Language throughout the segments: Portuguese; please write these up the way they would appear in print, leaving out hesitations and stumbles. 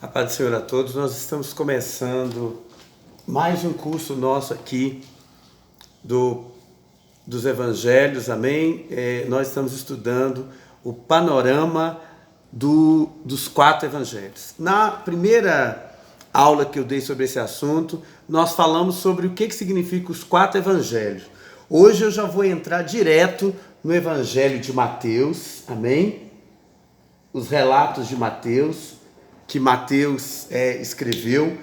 A paz do Senhor a todos. Nós estamos começando mais um curso nosso aqui dos Evangelhos, amém? Nós estamos estudando o panorama dos 4 Evangelhos. Na primeira aula que eu dei sobre esse assunto, nós falamos sobre o que significa os 4 Evangelhos. Hoje eu já vou entrar direto no Evangelho de Mateus, amém? Os relatos de Mateus, que Mateus escreveu.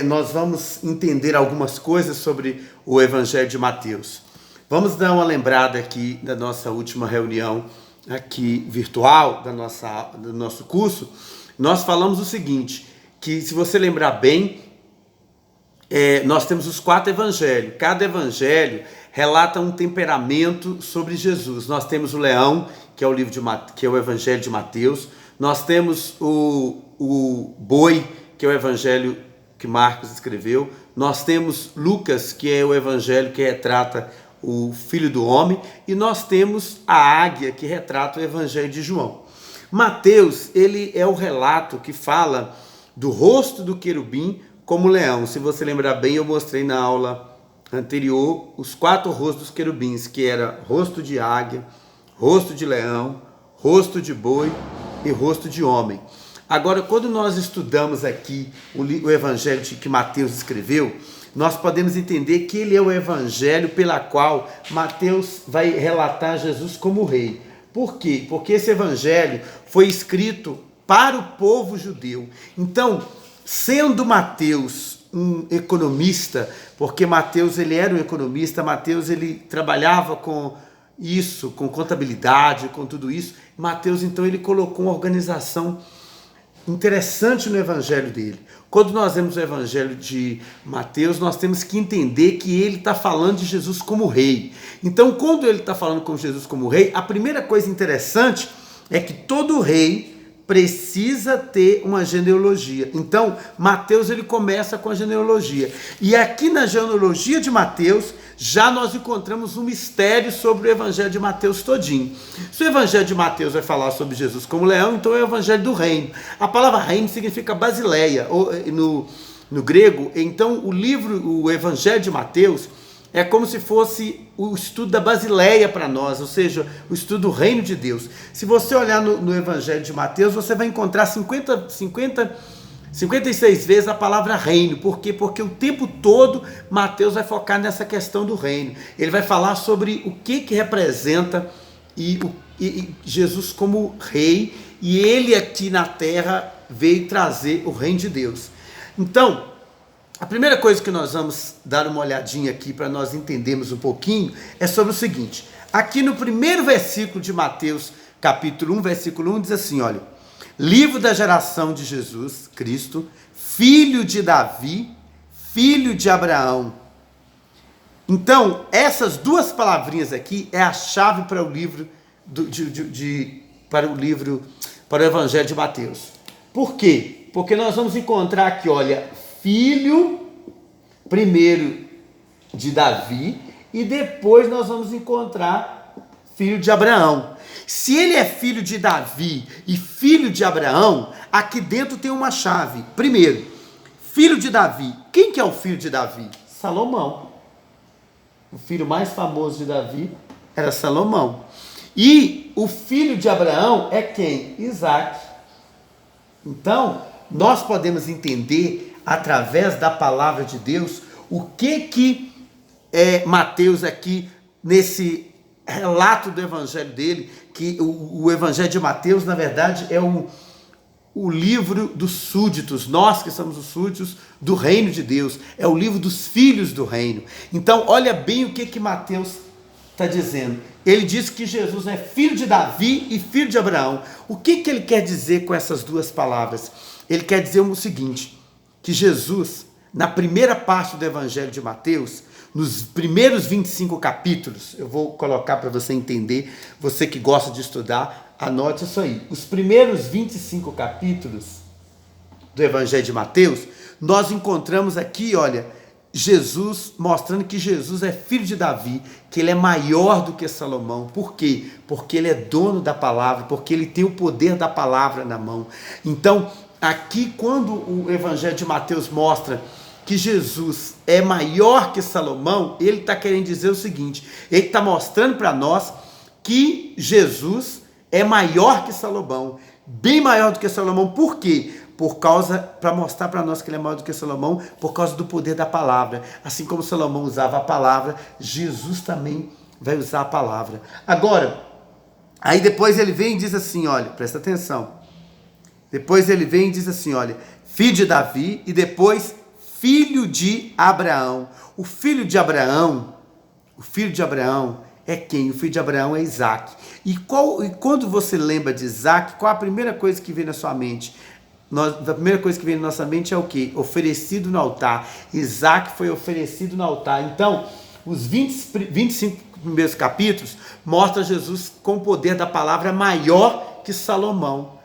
Nós vamos entender algumas coisas sobre o Evangelho de Mateus. Vamos dar uma lembrada aqui da nossa última reunião aqui virtual, do nosso curso. Nós falamos o seguinte, que se você lembrar bem, nós temos os 4 evangelhos. Cada evangelho relata um temperamento sobre Jesus. Nós temos o leão, que é o Evangelho de Mateus. Nós temos o boi, que é o Evangelho que Marcos escreveu. Nós temos Lucas, que é o Evangelho que retrata o Filho do Homem. E nós temos a águia, que retrata o Evangelho de João. Mateus, ele é o relato que fala do rosto do querubim como leão. Se você lembrar bem, eu mostrei na aula anterior os 4 rostos dos querubins, que era rosto de águia, rosto de leão, rosto de boi e rosto de homem. Agora, quando nós estudamos aqui o evangelho que Mateus escreveu, nós podemos entender que ele é o evangelho pela qual Mateus vai relatar Jesus como rei. Por quê? Porque esse evangelho foi escrito para o povo judeu. Então, sendo Mateus um economista, porque Mateus ele era um economista, Mateus ele trabalhava com isso, com contabilidade, com tudo isso. Mateus, então, ele colocou uma organização interessante no evangelho dele. Quando nós vemos o evangelho de Mateus, nós temos que entender que ele está falando de Jesus como rei. Então, quando ele está falando com Jesus como rei, a primeira coisa interessante é que todo rei precisa ter uma genealogia. Então, Mateus ele começa com a genealogia. E aqui na genealogia de Mateus, já nós encontramos um mistério sobre o Evangelho de Mateus todinho. Se o Evangelho de Mateus vai falar sobre Jesus como leão, então é o Evangelho do reino. A palavra reino significa basileia, no grego. Então, o Evangelho de Mateus é como se fosse o estudo da Basileia para nós, ou seja, o estudo do reino de Deus. Se você olhar no Evangelho de Mateus, você vai encontrar 56 vezes a palavra reino. Por quê? Porque o tempo todo Mateus vai focar nessa questão do reino. Ele vai falar sobre o que representa Jesus como rei, e ele aqui na terra veio trazer o reino de Deus. Então, a primeira coisa que nós vamos dar uma olhadinha aqui para nós entendermos um pouquinho é sobre o seguinte. Aqui no primeiro versículo de Mateus, capítulo 1, versículo 1, diz assim, olha: livro da geração de Jesus Cristo, filho de Davi, filho de Abraão. Então, essas duas palavrinhas aqui é a chave para o livro para o Evangelho de Mateus. Por quê? Porque nós vamos encontrar aqui, olha, filho primeiro de Davi e depois nós vamos encontrar filho de Abraão. Se ele é filho de Davi e filho de Abraão, aqui dentro tem uma chave. Primeiro, filho de Davi. Quem que é o filho de Davi? Salomão. O filho mais famoso de Davi era Salomão. E o filho de Abraão é quem? Isaac. Então, nós podemos entender através da palavra de Deus o que Mateus aqui, nesse relato do evangelho dele, que o evangelho de Mateus, na verdade, é o livro dos súditos, nós que somos os súditos do reino de Deus, é o livro dos filhos do reino. Então, olha bem o que Mateus está dizendo. Ele diz que Jesus é filho de Davi e filho de Abraão. O que ele quer dizer com essas duas palavras? Ele quer dizer o seguinte, que Jesus, na primeira parte do Evangelho de Mateus, nos primeiros 25 capítulos, eu vou colocar para você entender, você que gosta de estudar, anote isso aí. Os primeiros 25 capítulos do Evangelho de Mateus, nós encontramos aqui, olha, Jesus, mostrando que Jesus é filho de Davi, que ele é maior do que Salomão. Por quê? Porque ele é dono da palavra, porque ele tem o poder da palavra na mão. Então, aqui quando o Evangelho de Mateus mostra que Jesus é maior que Salomão, ele está querendo dizer o seguinte, ele está mostrando para nós que Jesus é maior que Salomão, bem maior do que Salomão. Por quê? Para mostrar para nós que ele é maior do que Salomão, por causa do poder da palavra. Assim como Salomão usava a palavra, Jesus também vai usar a palavra. Agora, aí depois ele vem e diz assim, olha, presta atenção. Depois ele vem e diz assim, olha, filho de Davi e depois filho de Abraão. O filho de Abraão é quem? O filho de Abraão é Isaac. E quando você lembra de Isaac, qual a primeira coisa que vem na sua mente? A primeira coisa que vem na nossa mente é o quê? Oferecido no altar. Isaac foi oferecido no altar. Então, os 25 primeiros capítulos mostram Jesus com o poder da palavra maior que Salomão,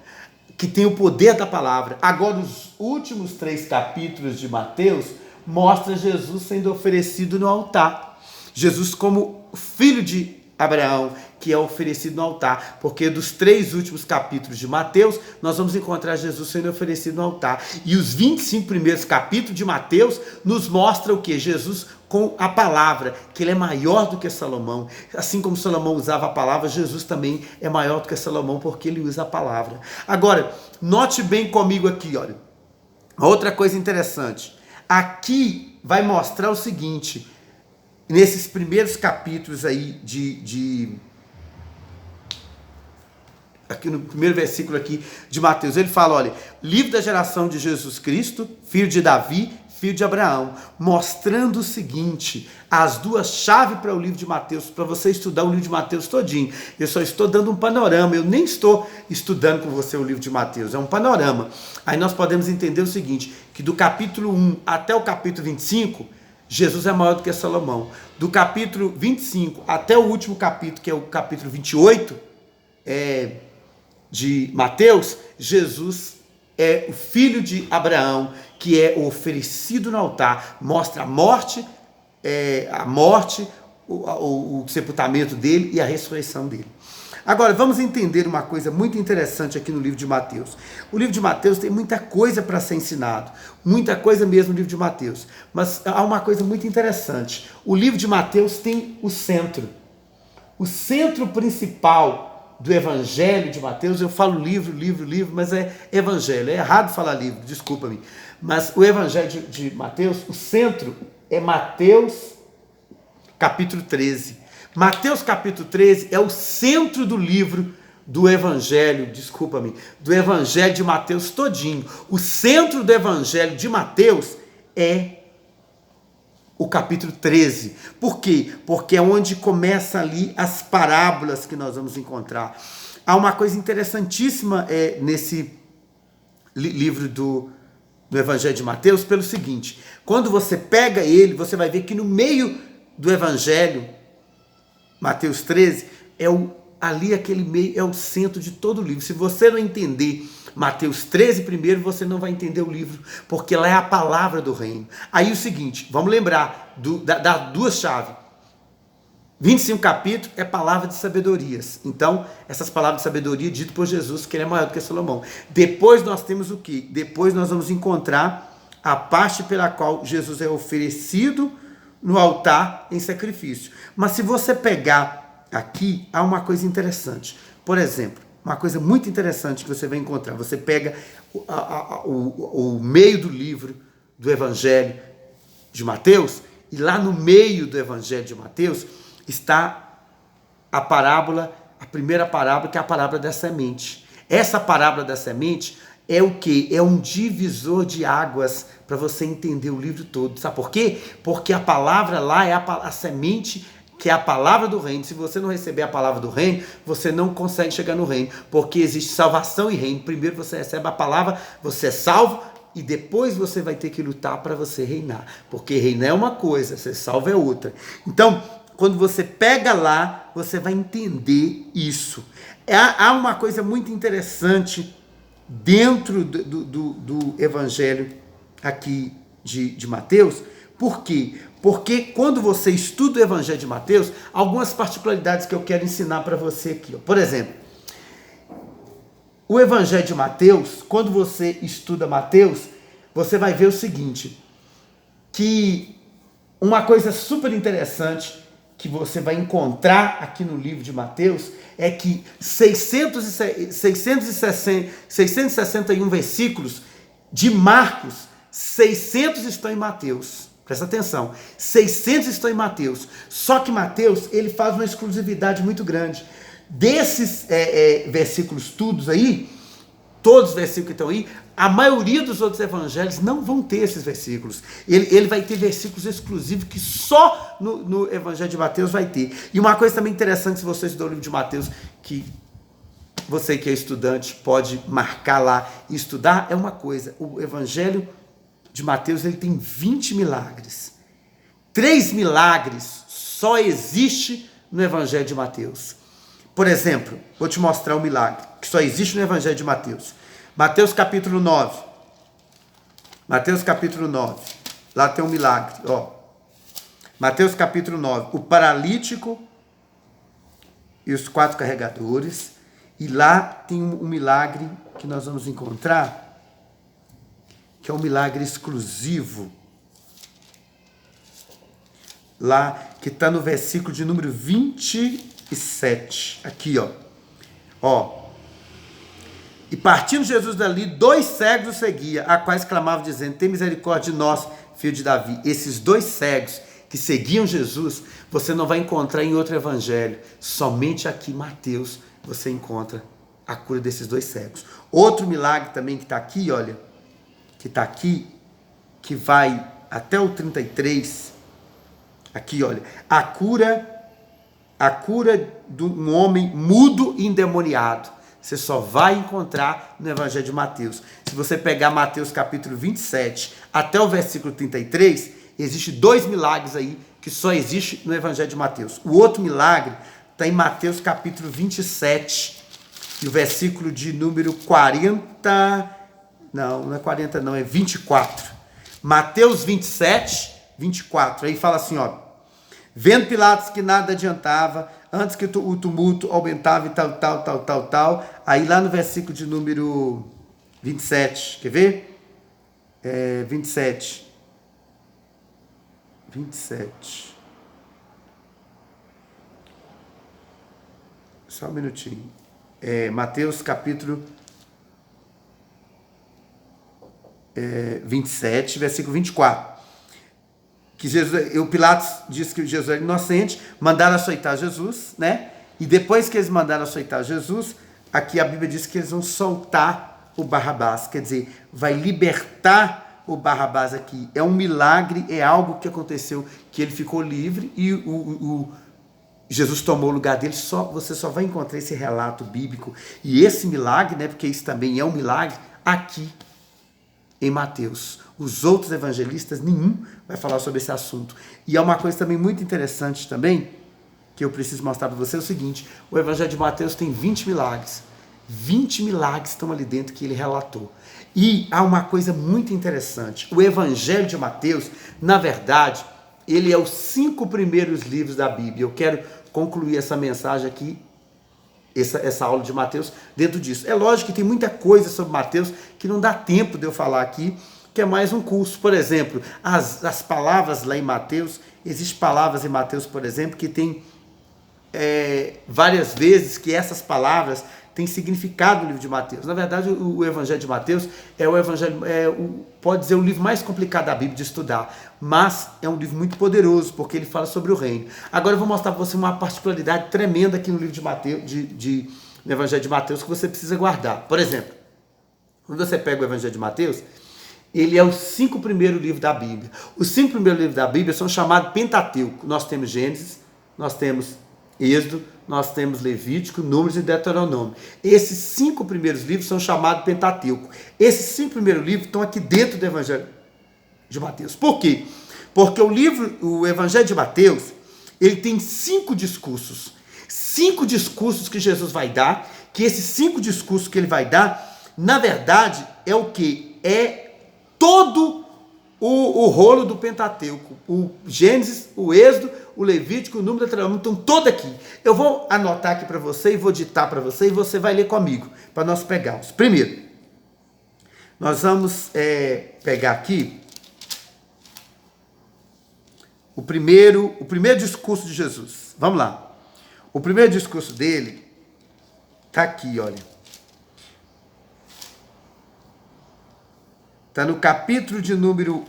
que tem o poder da palavra. Agora, os últimos 3 capítulos de Mateus mostram Jesus sendo oferecido no altar. Jesus como filho de Abraão, que é oferecido no altar, porque dos 3 últimos capítulos de Mateus, nós vamos encontrar Jesus sendo oferecido no altar. E os 25 primeiros capítulos de Mateus nos mostram o que? Jesus com a palavra, que ele é maior do que Salomão. Assim como Salomão usava a palavra, Jesus também é maior do que Salomão, porque ele usa a palavra. Agora, note bem comigo aqui, olha. Outra coisa interessante. Aqui vai mostrar o seguinte, nesses primeiros capítulos aí aqui no primeiro versículo aqui de Mateus, ele fala, olha, livro da geração de Jesus Cristo, filho de Davi, filho de Abraão, mostrando o seguinte, as 2 chaves para o livro de Mateus, para você estudar o livro de Mateus todinho. Eu só estou dando um panorama, eu nem estou estudando com você o livro de Mateus, é um panorama. Aí nós podemos entender o seguinte, que do capítulo 1 até o capítulo 25, Jesus é maior do que Salomão. Do capítulo 25 até o último capítulo, que é o capítulo 28, de Mateus, Jesus é o filho de Abraão, que é oferecido no altar, mostra a morte, o sepultamento dele e a ressurreição dele. Agora, vamos entender uma coisa muito interessante aqui no livro de Mateus. O livro de Mateus tem muita coisa para ser ensinado, muita coisa mesmo no livro de Mateus, mas há uma coisa muito interessante. O livro de Mateus tem o centro principal do Evangelho de Mateus. Eu falo livro, mas é Evangelho. É errado falar livro, desculpa-me. Mas o Evangelho de Mateus, o centro é Mateus capítulo 13. Mateus capítulo 13 é o centro do livro do Evangelho, do Evangelho de Mateus todinho. O centro do Evangelho de Mateus é o capítulo 13. Por quê? Porque é onde começa ali as parábolas que nós vamos encontrar. Há uma coisa interessantíssima nesse livro do Evangelho de Mateus, pelo seguinte, quando você pega ele, você vai ver que no meio do Evangelho, Mateus 13, ali aquele meio é o centro de todo o livro. Se você não entender Mateus 13 primeiro, você não vai entender o livro, porque lá é a palavra do reino. Aí o seguinte, vamos lembrar das 2 chaves. 25 capítulos é palavra de sabedorias. Então, essas palavras de sabedoria dito por Jesus, que ele é maior do que Salomão. Depois nós temos o quê? Depois nós vamos encontrar a parte pela qual Jesus é oferecido no altar em sacrifício. Mas se você pegar aqui, há uma coisa interessante. Por exemplo, uma coisa muito interessante que você vai encontrar. Você pega o meio do livro do Evangelho de Mateus, e lá no meio do Evangelho de Mateus está a primeira parábola, que é a parábola da semente. Essa parábola da semente é o quê? É um divisor de águas para você entender o livro todo. Sabe por quê? Porque a palavra lá é a semente, que é a palavra do reino. Se você não receber a palavra do reino, você não consegue chegar no reino, porque existe salvação e reino. Primeiro você recebe a palavra, você é salvo, e depois você vai ter que lutar para você reinar, porque reinar é uma coisa, ser salvo é outra. Então, quando você pega lá, você vai entender isso. Há uma coisa muito interessante dentro do Evangelho aqui de Mateus, Por quê? Porque quando você estuda o Evangelho de Mateus, algumas particularidades que eu quero ensinar para você aqui. Ó. Por exemplo, o Evangelho de Mateus, quando você estuda Mateus, você vai ver o seguinte, que uma coisa super interessante que você vai encontrar aqui no livro de Mateus é que 661 versículos de Marcos, 600 estão em Mateus. Presta atenção, 600 estão em Mateus. Só que Mateus, ele faz uma exclusividade muito grande. Desses versículos todos aí, todos os versículos que estão aí, a maioria dos outros evangelhos não vão ter esses versículos. Ele vai ter versículos exclusivos que só no Evangelho de Mateus vai ter. E uma coisa também interessante, se você estudar o livro de Mateus, que você que é estudante pode marcar lá e estudar, é uma coisa. O Evangelho de Mateus, ele tem 20 milagres. 3 milagres só existe no Evangelho de Mateus. Por exemplo, vou te mostrar um milagre que só existe no Evangelho de Mateus. Mateus capítulo 9. Mateus capítulo 9. Lá tem um milagre, ó. Mateus capítulo 9. O paralítico e os 4 carregadores. E lá tem um milagre que nós vamos encontrar, que é um milagre exclusivo. Lá, que está no versículo de número 27. Aqui, ó. Ó. E partindo Jesus dali, 2 cegos o seguia, a quais clamavam dizendo, tem misericórdia de nós, filho de Davi. Esses 2 cegos que seguiam Jesus, você não vai encontrar em outro evangelho. Somente aqui em Mateus você encontra a cura desses 2 cegos. Outro milagre também que está aqui, olha, que está aqui, que vai até o 33, aqui, olha, a cura de um homem mudo e endemoniado. Você só vai encontrar no Evangelho de Mateus. Se você pegar Mateus capítulo 27 até o versículo 33, existe 2 milagres aí que só existe no Evangelho de Mateus. O outro milagre está em Mateus capítulo 27, e o versículo de número 40, não é 40 não, é 24. Mateus 27, 24, aí fala assim, ó, vendo Pilatos que nada adiantava, antes que o tumulto aumentava e tal. Aí lá no versículo de número 27, quer ver? 27. Só um minutinho. Mateus capítulo 27, versículo 24. Que Jesus, o Pilatos disse que Jesus era inocente, mandaram açoitar Jesus, né? E depois que eles mandaram açoitar Jesus, aqui a Bíblia diz que eles vão soltar o Barrabás, quer dizer, vai libertar o Barrabás aqui. É um milagre, é algo que aconteceu, que ele ficou livre e Jesus tomou o lugar dele. Você só vai encontrar esse relato bíblico e esse milagre, né? Porque isso também é um milagre aqui em Mateus. Os outros evangelistas, nenhum vai falar sobre esse assunto. E é uma coisa também muito interessante também, que eu preciso mostrar para você, é o seguinte, o Evangelho de Mateus tem 20 milagres. 20 milagres estão ali dentro que ele relatou. E há uma coisa muito interessante. O Evangelho de Mateus, na verdade, ele é os 5 primeiros livros da Bíblia. Eu quero concluir essa mensagem aqui, essa aula de Mateus, dentro disso. É lógico que tem muita coisa sobre Mateus que não dá tempo de eu falar aqui, que é mais um curso. Por exemplo, as palavras lá em Mateus, existem palavras em Mateus, por exemplo, que tem várias vezes que essas palavras têm significado no livro de Mateus. Na verdade, o Evangelho de Mateus é o Evangelho, pode dizer, o livro mais complicado da Bíblia de estudar, mas é um livro muito poderoso, porque ele fala sobre o reino. Agora eu vou mostrar para você uma particularidade tremenda aqui no livro de Mateus, no Evangelho de Mateus, que você precisa guardar. Por exemplo, quando você pega o Evangelho de Mateus, ele é os 5 primeiros livros da Bíblia. Os 5 primeiros livros da Bíblia são chamados Pentateuco. Nós temos Gênesis, nós temos Êxodo, nós temos Levítico, Números e Deuteronômio. Esses 5 primeiros livros são chamados Pentateuco. Esses 5 primeiros livros estão aqui dentro do Evangelho de Mateus. Por quê? Porque o Evangelho de Mateus, ele tem 5 discursos. 5 discursos que Jesus vai dar, que esses 5 discursos que ele vai dar, na verdade, é o quê? É todo o rolo do Pentateuco, o Gênesis, o Êxodo, o Levítico, o Número, Deuteronômio, estão todo aqui. Eu vou anotar aqui para você e vou ditar para você e você vai ler comigo, para nós pegarmos. Primeiro, nós vamos pegar aqui o primeiro discurso de Jesus. Vamos lá. O primeiro discurso dele está aqui, olha. Está no capítulo de número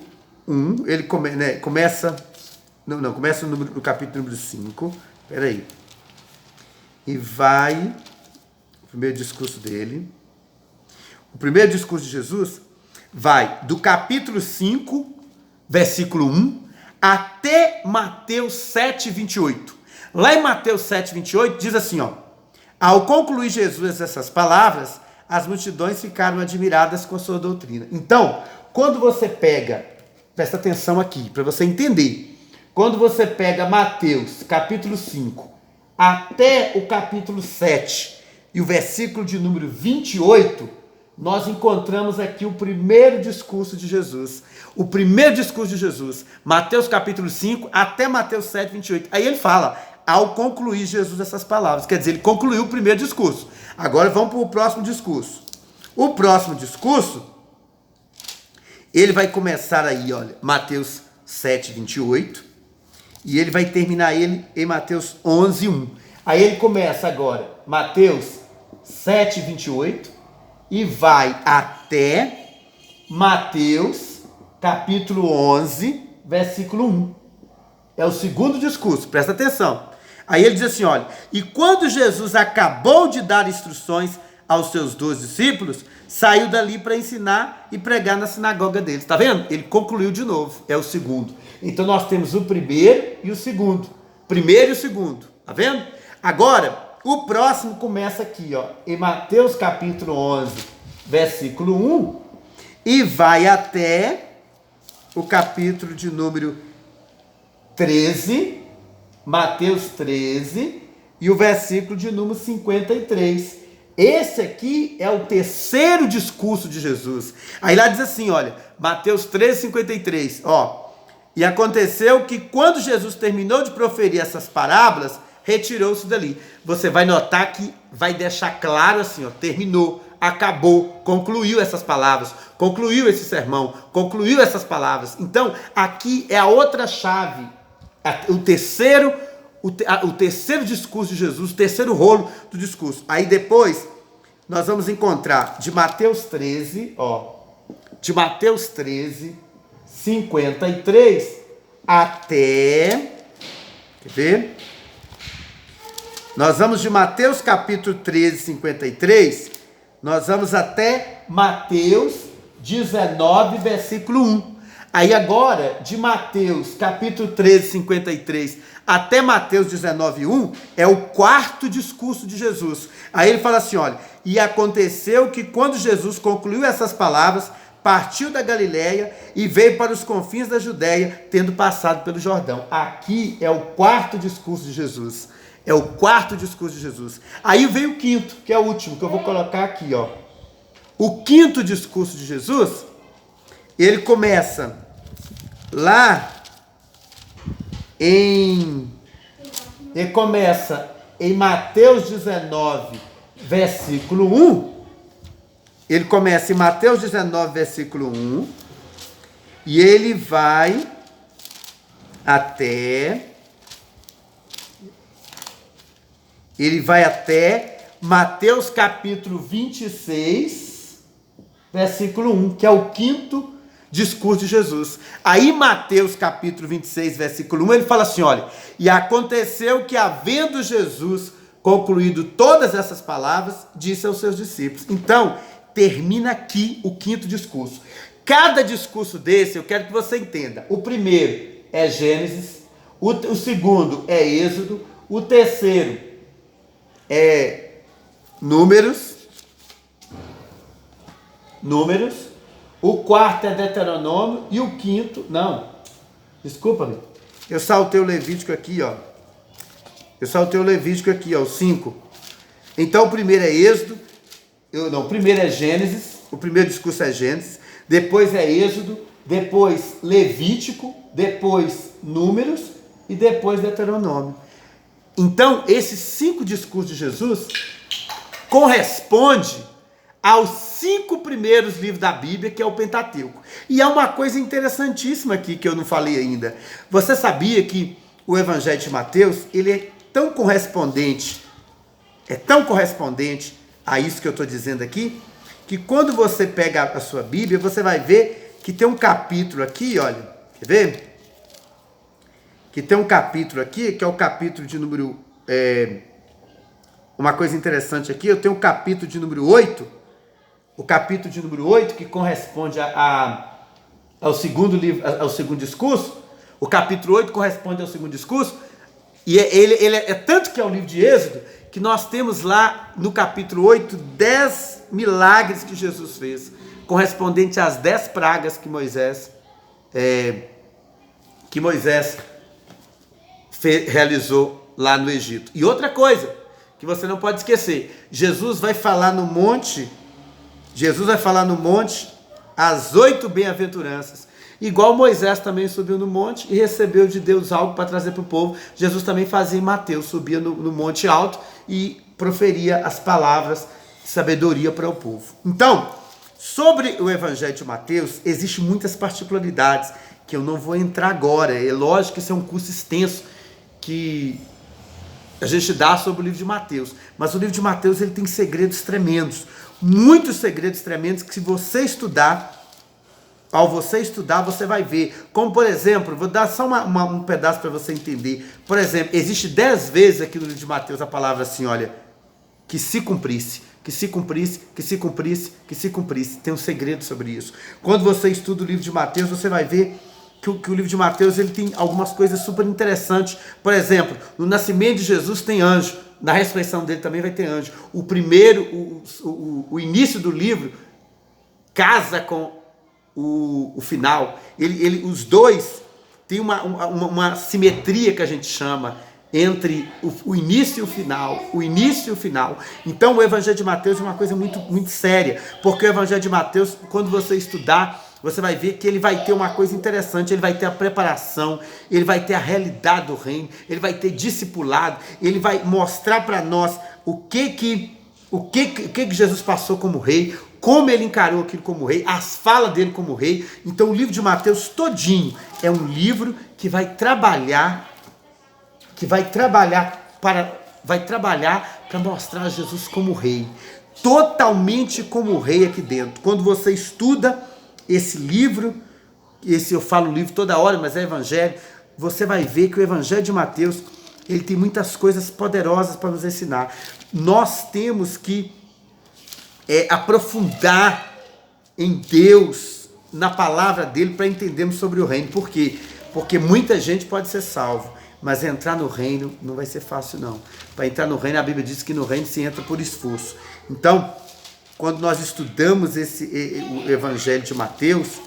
1, ele começa no capítulo número 5, peraí, e vai, o primeiro discurso dele, o primeiro discurso de Jesus vai do capítulo 5, versículo 1, até Mateus 7, 28. Lá em Mateus 7, 28, diz assim, ó, ao concluir Jesus essas palavras, as multidões ficaram admiradas com a sua doutrina. Então, quando você pega, presta atenção aqui, para você entender, quando você pega Mateus, capítulo 5, até o capítulo 7, e o versículo de número 28, nós encontramos aqui o primeiro discurso de Jesus. O primeiro discurso de Jesus, Mateus capítulo 5, até Mateus 7, 28. Aí ele fala, ao concluir Jesus essas palavras, quer dizer, ele concluiu o primeiro discurso. Agora vamos para o próximo discurso. O próximo discurso, ele vai começar aí, olha, Mateus 7, 28, e ele vai terminar ele em Mateus 11, 1. Aí ele começa agora, Mateus 7, 28, e vai até Mateus capítulo 11, versículo 1. É o segundo discurso, presta atenção. Aí ele diz assim, olha, e quando Jesus acabou de dar instruções aos seus 12 discípulos, saiu dali para ensinar e pregar na sinagoga deles. Está vendo? Ele concluiu de novo, é o segundo. Então nós temos o primeiro e o segundo. Primeiro e o segundo, tá vendo? Agora, o próximo começa aqui, ó, em Mateus capítulo 11, versículo 1, e vai até o capítulo de número 13, Mateus 13, e o versículo de número 53. Esse aqui é o terceiro discurso de Jesus. Aí lá diz assim, olha, Mateus 13, 53, ó. E aconteceu que quando Jesus terminou de proferir essas parábolas, retirou-se dali. Você vai notar que vai deixar claro assim, ó, terminou, acabou, concluiu essas palavras, concluiu esse sermão, concluiu essas palavras. Então, aqui é a outra chave. O terceiro discurso de Jesus, o terceiro rolo do discurso. Aí depois nós vamos encontrar de Mateus 13, ó, de Mateus 13, 53 até, quer ver? Nós vamos de Mateus capítulo 13, 53, nós vamos até Mateus 19, versículo 1. Aí agora, de Mateus capítulo 13, 53 até Mateus 19, 1, é o quarto discurso de Jesus. Aí ele fala assim, olha, e aconteceu que quando Jesus concluiu essas palavras, partiu da Galileia e veio para os confins da Judéia, tendo passado pelo Jordão. Aqui é o quarto discurso de Jesus. É o quarto discurso de Jesus. Aí veio o quinto, que é o último, que eu vou colocar aqui, ó. O quinto discurso de Jesus, ele começa lá ele começa em Mateus 19, versículo 1. Ele começa em Mateus 19, versículo 1. E ele vai até Mateus capítulo 26, versículo 1, que é o quinto discurso de Jesus. Aí Mateus capítulo 26, versículo 1, ele fala assim, olha, e aconteceu que havendo Jesus concluído todas essas palavras, disse aos seus discípulos. Então, termina aqui o quinto discurso. Cada discurso desse, eu quero que você entenda. O primeiro é Gênesis, o segundo é Êxodo, o terceiro é Números, o quarto é Deuteronômio e o quinto, não, desculpa-me, eu saltei o Levítico aqui, ó. O 5. Então o primeiro é Êxodo, o primeiro é Gênesis, o primeiro discurso é Gênesis, depois é Êxodo, depois Levítico, depois Números e depois Deuteronômio. Então, esses 5 discursos de Jesus correspondem aos 5 primeiros livros da Bíblia, que é o Pentateuco. E há uma coisa interessantíssima aqui que eu não falei ainda. Você sabia que o Evangelho de Mateus, ele é tão correspondente a isso que eu estou dizendo aqui, que quando você pega a sua Bíblia, você vai ver que tem um capítulo aqui, olha, quer ver? Que tem um capítulo aqui, que é o capítulo de número... uma coisa interessante aqui, eu tenho o capítulo de número 8, o capítulo de número 8, que corresponde ao segundo livro, ao segundo discurso. O capítulo 8 corresponde ao segundo discurso, e ele é tanto que é o livro de Êxodo, que nós temos lá no capítulo 8, 10 milagres que Jesus fez, correspondente às 10 pragas que Moisés realizou lá no Egito. E outra coisa que você não pode esquecer, Jesus vai falar no monte as 8 bem-aventuranças. Igual Moisés também subiu no monte e recebeu de Deus algo para trazer para o povo, Jesus também fazia em Mateus, subia no monte alto e proferia as palavras de sabedoria para o povo. Então, sobre o Evangelho de Mateus, existem muitas particularidades que eu não vou entrar agora. É lógico que isso é um curso extenso que a gente dá sobre o livro de Mateus, mas o livro de Mateus ele tem segredos tremendos, muitos segredos tremendos que se você estudar, ao você estudar, você vai ver. Como, por exemplo, vou dar só um pedaço para você entender. Por exemplo, existe 10 vezes aqui no livro de Mateus a palavra assim, olha, que se cumprisse, que se cumprisse, que se cumprisse, que se cumprisse. Tem um segredo sobre isso. Quando você estuda o livro de Mateus, você vai ver que o livro de Mateus ele tem algumas coisas super interessantes. Por exemplo, no nascimento de Jesus tem anjo, na ressurreição dele também vai ter anjo. O primeiro, o início do livro casa com o final. Os dois têm uma simetria que a gente chama entre o início e o final, o início e o final. Então o Evangelho de Mateus é uma coisa muito, muito séria, porque o Evangelho de Mateus, quando você estudar, você vai ver que ele vai ter uma coisa interessante, ele vai ter a preparação, ele vai ter a realidade do reino, ele vai ter discipulado, ele vai mostrar para nós o que Jesus passou como rei, como ele encarou aquilo como rei, as falas dele como rei. Então o livro de Mateus todinho é um livro que vai trabalhar para mostrar Jesus como rei, totalmente como rei aqui dentro. Quando você estuda esse livro, eu falo livro toda hora, mas é evangelho, você vai ver que o Evangelho de Mateus, ele tem muitas coisas poderosas para nos ensinar. Nós temos que aprofundar em Deus, na palavra dele, para entendermos sobre o reino. Por quê? Porque muita gente pode ser salvo, mas entrar no reino não vai ser fácil não. Para entrar no reino, a Bíblia diz que no reino se entra por esforço. Então, quando nós estudamos o Evangelho de Mateus,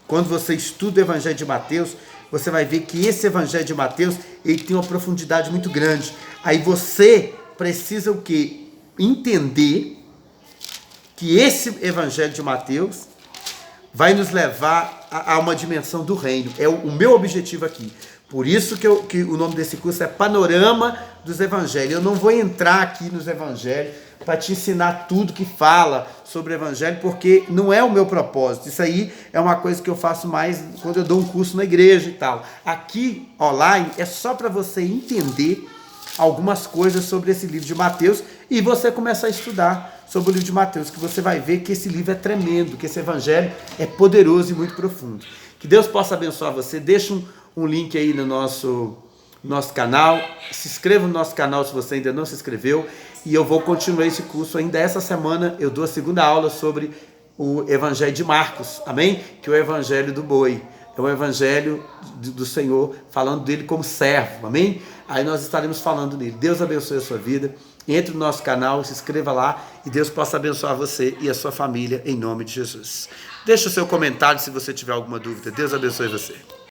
quando você estuda o Evangelho de Mateus, você vai ver que esse Evangelho de Mateus, ele tem uma profundidade muito grande. Aí você precisa o quê? Entender que esse Evangelho de Mateus vai nos levar a uma dimensão do reino. É o meu objetivo aqui. Por isso que o nome desse curso é Panorama dos Evangelhos. Eu não vou entrar aqui nos Evangelhos para te ensinar tudo que fala sobre o Evangelho, porque não é o meu propósito. Isso aí é uma coisa que eu faço mais quando eu dou um curso na igreja e tal. Aqui, online, é só para você entender algumas coisas sobre esse livro de Mateus e você começar a estudar sobre o livro de Mateus, que você vai ver que esse livro é tremendo, que esse Evangelho é poderoso e muito profundo. Que Deus possa abençoar você. Deixa um link aí no nosso canal, se inscreva no nosso canal se você ainda não se inscreveu, e eu vou continuar esse curso ainda essa semana. Eu dou a segunda aula sobre o Evangelho de Marcos, amém? Que é o Evangelho do boi, é o Evangelho do Senhor, falando dele como servo, amém? Aí nós estaremos falando dele. Deus abençoe a sua vida, entre no nosso canal, se inscreva lá, e Deus possa abençoar você e a sua família, em nome de Jesus. Deixa o seu comentário se você tiver alguma dúvida. Deus abençoe você.